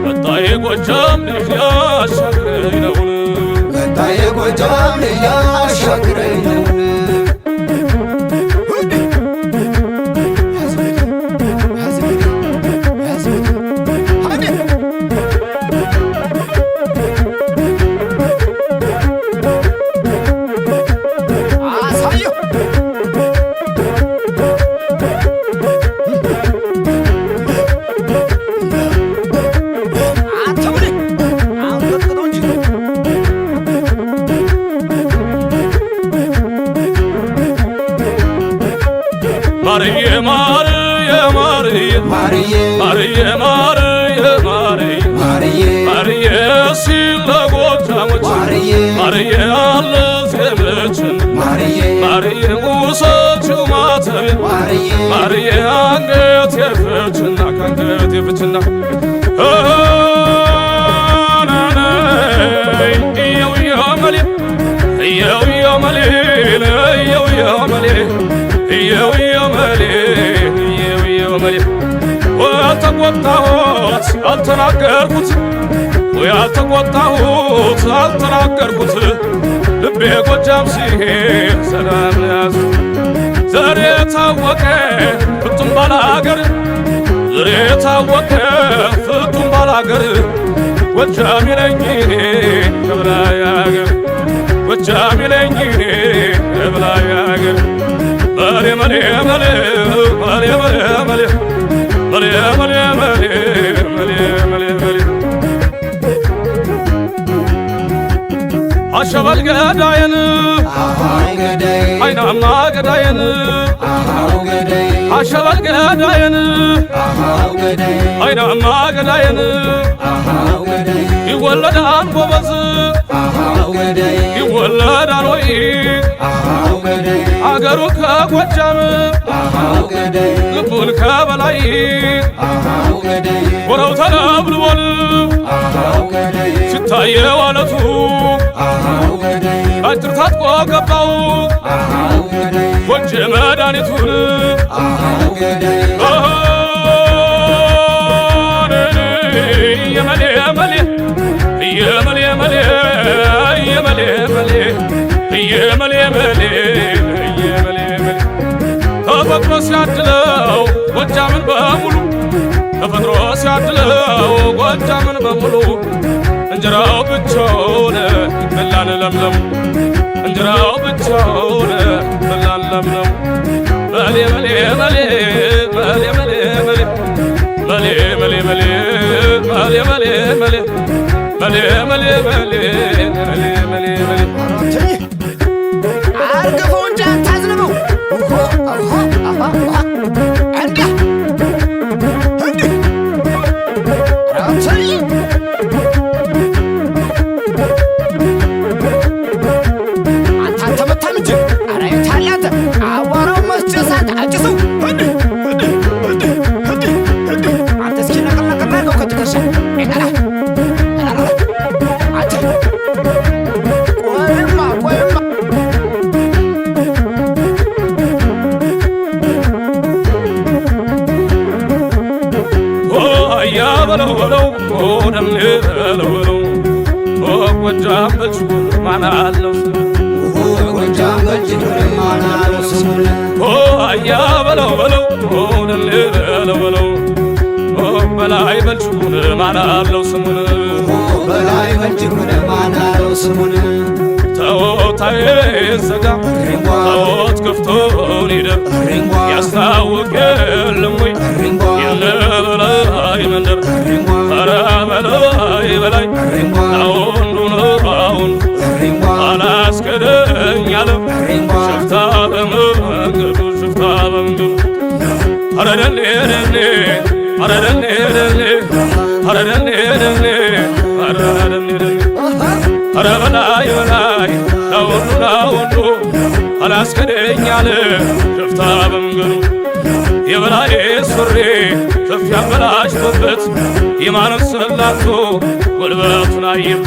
መጣዬ ጎጃም ልጅ ያሻግረኝ ነውን መጣዬ ጎጃም ልጅ ያሻግረኝ ነውን ማርዬ ማርዬ ማርዬ ማርዬ ማርዬ ማርዬ ማርዬ ሲል ለጎጃሞች ማርዬ አለ ዜመችን ማርዬ ውሰችው ማተቤን ማርዬ አንገት የፍችና ከአንገት የፍችና ያልተቆጣሁት ያልተናገርኩት ያልተቆጣሁት ያልተናገርኩት ልቤ ጎጃም ሲሄድ ሰላም ያዝ ዘሬ ታወቀ ፍጹም ባላገር ዘሬ ታወቀ ፍጹም ባላገር ጎጃም ነኝ ከበላይ አገር ጎጃም ነኝ ከበላይ አገር መሌ መሌ መሌ መሌ መሌ መሌ መሌ መሌ መሌ መሌ መሌ አሸበል ገዳዬን አይናማ ገዳዬን አሸበል ገዳዬን አይናማ ገዳዬን ይወለዳል ጎበዝ ይወለዳል ወይ አገሩን ከጎጃም ልቡን ከበላይ ወረው ተለብልቦል ሲታየው አለቱ አጭር ታጥቆ ገባው ጎንጀ መድኃኒቱን የመሌ መሌ የመሌ መሌ የመሌ መሌ የመሌ መሌ የመሌ መሌ ተፈጥሮ ሲያድለው ጎጃምን በሙሉ ተፈጥሮ ሲያድለው ጎጃምን በሙሉ እንጀራው ብቻውን ይበላል ለምለም እንጀራው ብቻውን ይበላል ለምለም መሌ መሌ መሌ መሌ መሌ መሌ መሌ መሌ መሌ መሌ መሌ መሌ መሌ መሌ መሌ መሌ አርግፈው እንጂ አታዝንበው እንዲህ ጎጃም በእጅጉን ማን አለው ጎጃም በእጅጉን ማን አለው ስሙን አያ በለው በለው ደሌ በለው በለው በላይ በእጅጉን ማን አለው ስሙን በላይ በእጅጉን ማን አለው ስሙን ተወታዬ ዘጋ ተወት ከፍቶን ሂደር ያስታውቅ የለም ወይ የለ በላይ መንደር ኧረ በላይ በላይ አሁኑ ኑራውን አላስከደኝ አለም ሽፍታ በመንገዱ ሽፍታ በመንገዱ ኧረ ደሌ ደሌ ኧረ ደሌ ደሌ ኧረ ደሌ ደሌ ኧረ ደሌ ደሌ ኧረ በላይ በላይ ለወንዱ ለወንዱ አላስከደኝ አለ ሽፍታ በመንገዱ የበላይ ሱሪ ከፍ ያበላሽቶበት የማኖት ሰላቶ ጉልበቱን አየም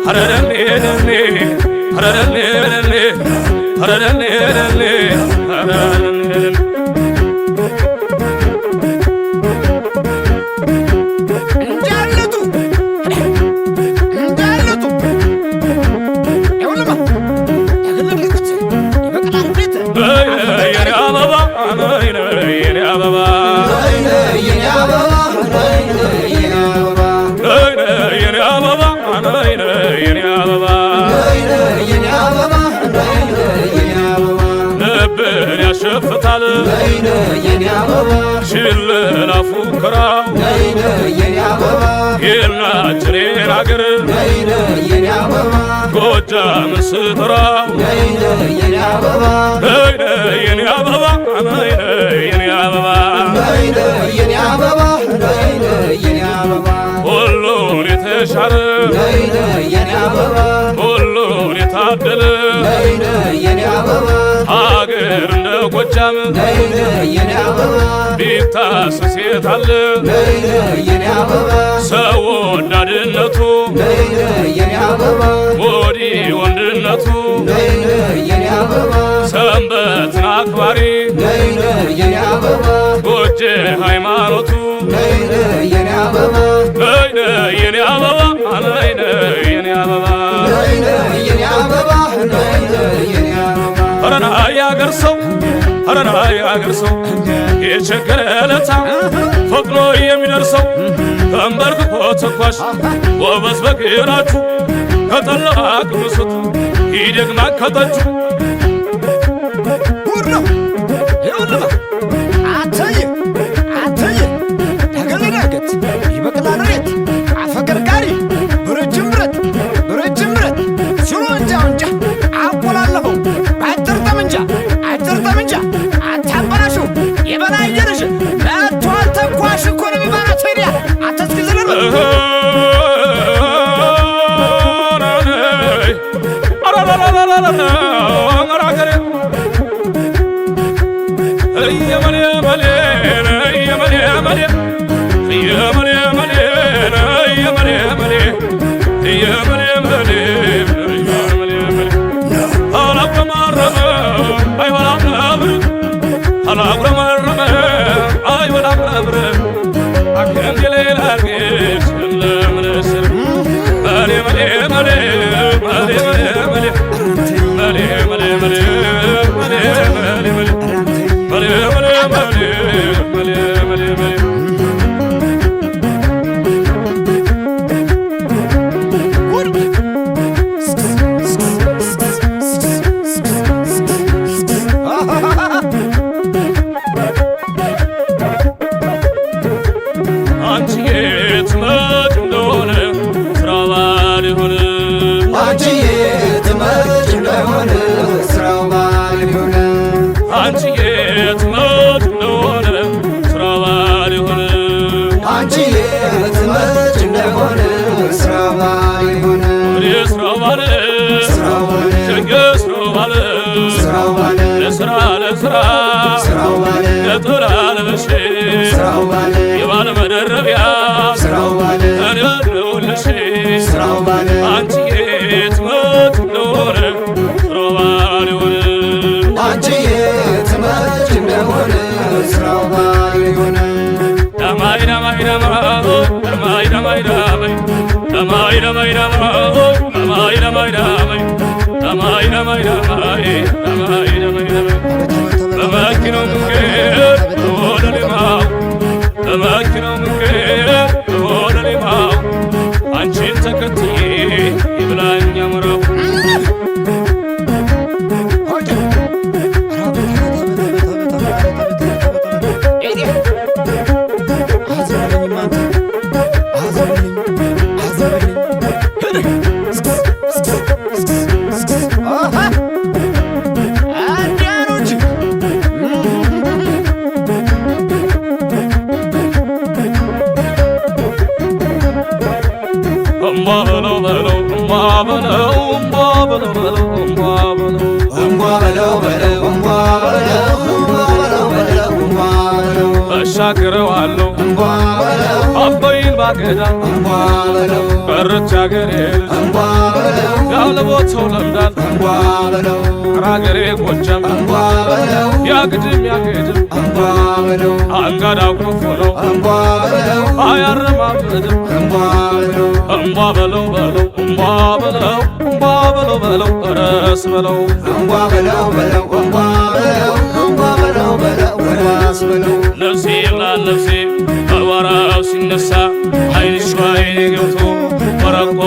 ኧረ ደሌ ደሌ ኧረ ደሌ ደሌ ኧረ ደሌ ደሌ ኧረ ደሌ ደሌ እንጃለቱ እንጃለቱ ይኸውልማ ያገለግልኩት ይበቅላል ቤት የኔ አበባ የኔ አበባ የኔ አበባ የኔ አበባ የኔ አበባ የኔ አበባ የኔ አበባ የኔ አበባ ልብን ያሸፍታል የኔ አበባ ሽለላ ፉከራው የኔ አበባ የናችሬን አገር የኔ አበባ ጎጃምን ስጠራው የኔ አበባ የኔ አበባ የኔ አበባ የኔ አበባ የኔ አበባ ሁሉን የተሻለ የኔ አበባ ሁሉን የታደለ የኔ አበባ ሀገር እንደ ጎጃም የኔ አበባ ቢታሰስ የታለ የኔ አበባ ሰው ወዳድነቱ የኔ አበባ ወዲህ ወንድነቱ የኔ አበባ ሰንበትን አክባሪ የኔ አበባ ጎጄ ሃይማኖቱ የኔ አበባ የኔ አበባ የኔ አበባ የኔ አበባ የኔ አበባ አረና ያገር ሰው አረና ያገር ሰው የቸገረ ለታ ፈጥኖ የሚደርሰው ተንበርክኮ ተኳሽ ጎበዝ በግራችሁ ከጠላ ቅምሱት ይደግማ ከጠጁ ጉድ ነው ይኸውልማ አንተዬ ያገለግልኩት ይበቅላል ቤት አፈቀርቃሪ በረጅም ብረት ሲሉ እንጃ አቆላለፈው በአጭር ጠመንጃ አታበላሹ የበላይ እየነሽ መጥቷል ተኳሽ እኮ ነው የሚባለው ቴዲያ አንተ እስኪ ዝለል የባለ መደረቢያ እኔውልሽ አንቺ የት መች እንደሆነ ስራው ባል የሆነ አንቺ የት መች እንደሆነ ስራው ባል የሆነ ዳማይ ዳማይ ዳማይ ዳማይ ዳማይ ዳማይ ዳማይ ዳማይ ዳማይ ዳማይ ዳማይ ዳማይ በመኪናው መንገድ ወደ ሌማው በመኪናው መንገድ ወደ ሌማው አንቺን ተከትዬ ይብላኝ አሞራው እሻገረዋለሁ አባይን ገዳም እንቧ በለው በርቻ ገሬ እንቧ በለው ያለ ቦታው ለምዳል እንቧ በለው ራገሬ ጎጃም እንቧ በለው ያግድም እንቧ በለው አንጋዳው ክፉ ነው እንቧ በለው አያረማምድም እንቧ በለው እንቧ በለው በለው እንቧ በለው እንቧ በለው በለው ረስ በለው እንቧ በለው በለው እንቧ በለው እንቧ በለው በለው ወራስ በለው ነፍሴ ይብላል ነፍሴ አቧራው ሲነሳ አይንሽ ባይኔ ገብቶ መረቆ